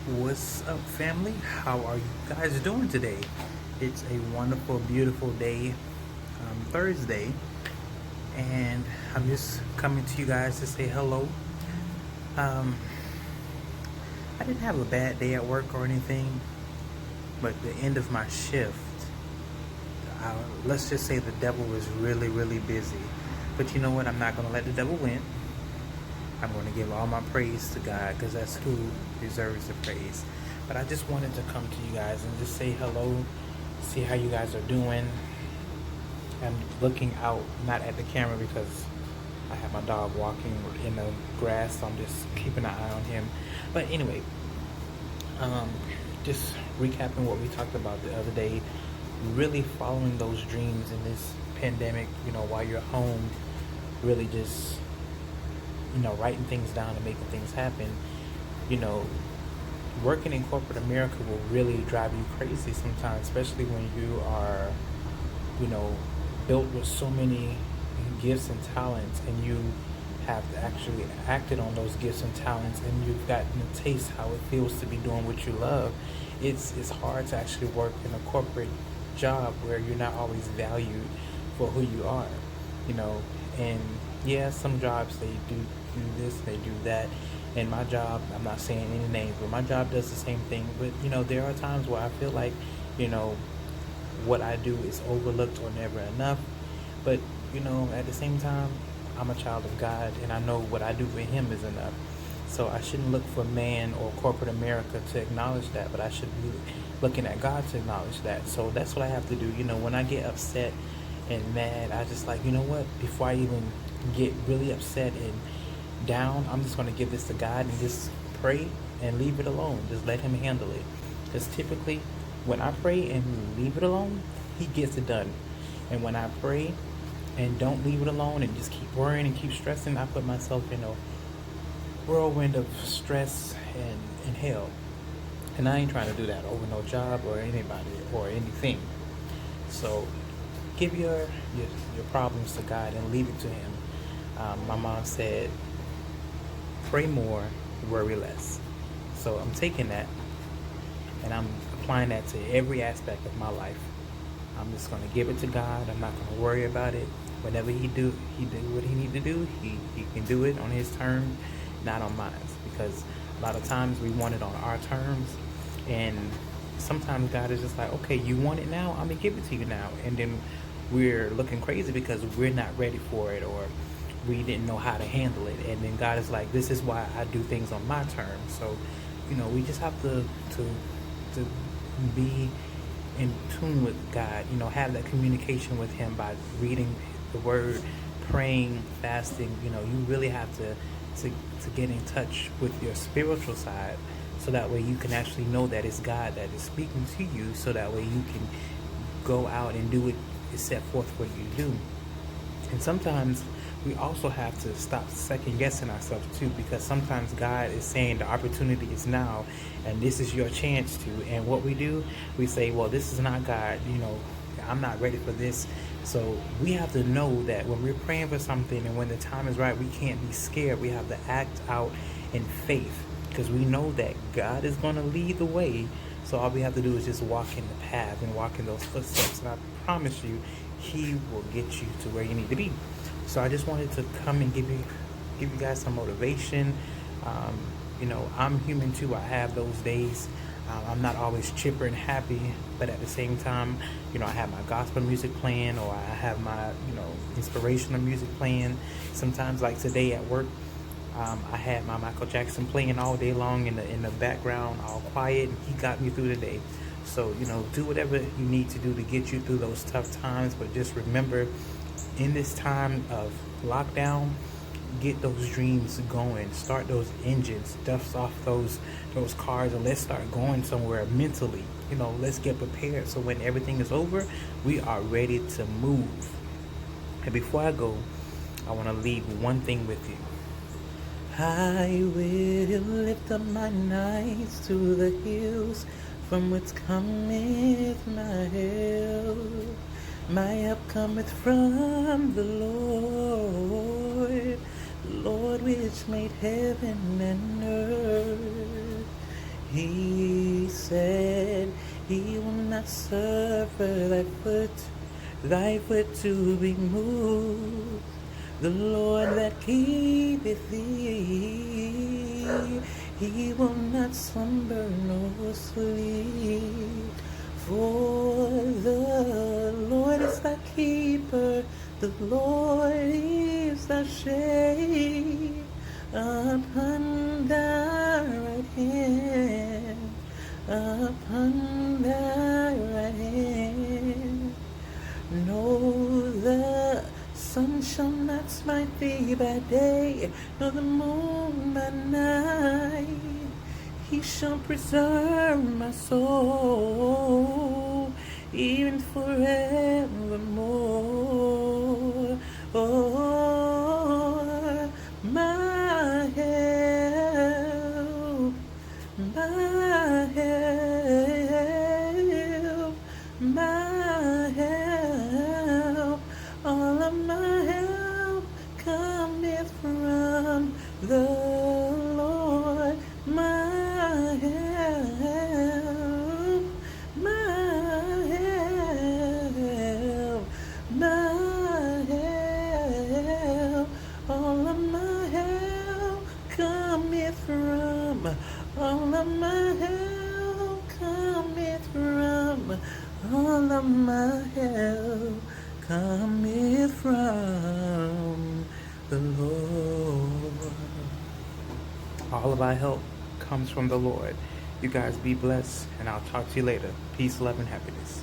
What's up, family? How are you guys doing today? It's a wonderful, beautiful day, Thursday, and I'm just coming to you guys to say hello. Um, I didn't have a bad day at work or anything, but the end of my shift, let's just say the devil was really, really busy. But you know what? I'm not going to let the devil win. I'm going to give all my praise to God because that's who deserves the praise. But I just wanted to come to you guys and just say hello, see how you guys are doing. I'm looking out, not at the camera because I have my dog walking in the grass, so I'm just keeping an eye on him. But anyway, um, just recapping what we talked about the other day, really following those dreams in this pandemic, while you're home, really just writing things down and making things happen. You know, working in corporate America will really drive you crazy sometimes, especially when you are, you know, built with so many gifts and talents, and you have actually acted on those gifts and talents, and you've gotten a taste how it feels to be doing what you love. It's hard to actually work in a corporate job where you're not always valued for who you are, you know. And yeah, some jobs they do this, they do that. And my job, I'm not saying any names, but my job does the same thing. But there are times where I feel like, you know, what I do is overlooked or never enough. But at the same time, I'm a child of God, and I know what I do for Him is enough. So I shouldn't look for man or corporate America to acknowledge that, but I should be looking at God to acknowledge that. So that's what I have to do. When I get upset and mad, I just like, what? Before I even get really upset and down, I'm just going to give this to God and just pray and leave it alone. Just let Him handle it. Because typically, when I pray and leave it alone, He gets it done. And when I pray and don't leave it alone and just keep worrying and keep stressing, I put myself in a whirlwind of stress and hell. And I ain't trying to do that over no job or anybody or anything. So give your problems to God and leave it to Him. My mom said, pray more, worry less. So I'm taking that and I'm applying that to every aspect of my life. I'm just going to give it to God. I'm not going to worry about it. Whenever he do what he need to do. He can do it on his terms, not on mine. Because a lot of times we want it on our terms, and sometimes God is just like, okay, you want it now? I'm going to give it to you now. And then we're looking crazy because we're not ready for it, or we didn't know how to handle it. And then God is like, this is why I do things on my terms. So, we just have to be in tune with God, have that communication with Him by reading the Word, praying, fasting. You really have to get in touch with your spiritual side, so that way you can actually know that it's God that is speaking to you, so that way you can go out and do what is set forth for you to do. And sometimes we also have to stop second guessing ourselves too, because sometimes God is saying the opportunity is now and this is your chance to. And what we do, we say, well, this is not God, I'm not ready for this. So we have to know that when we're praying for something and when the time is right, we can't be scared. We have to act out in faith, because we know that God is going to lead the way. So all we have to do is just walk in the path and walk in those footsteps. And I promise you, He will get you to where you need to be. So I just wanted to come and give you guys some motivation. I'm human too. I have those days. I'm not always chipper and happy, but at the same time, I have my gospel music playing, or I have my, inspirational music playing. Sometimes, like today at work, I had my Michael Jackson playing all day long in the background, all quiet, and he got me through the day. So, do whatever you need to do to get you through those tough times, but just remember, in this time of lockdown, get those dreams going. Start those engines, dust off those cars, and let's start going somewhere mentally. Let's get prepared so when everything is over, we are ready to move. And before I go, I want to leave one thing with you. I will lift up mine eyes to the hills, from which cometh my help. My help cometh from the Lord which made heaven and earth. He said he will not suffer thy foot to be moved. The Lord that keepeth thee, he will not slumber nor sleep. For the Lord is thy keeper, the Lord is thy shade upon thy right hand, upon thy right hand. No, the sun shall not smite thee by day, nor the moon by night. He shall preserve my soul, even forevermore. Oh, my help, my help, my help. All of my help cometh from the Lord. My help, my help, my help. All of my help cometh from. All of my help cometh from. All of my help cometh from the Lord. All of our help comes from the Lord. You guys be blessed, and I'll talk to you later. Peace, love, and happiness.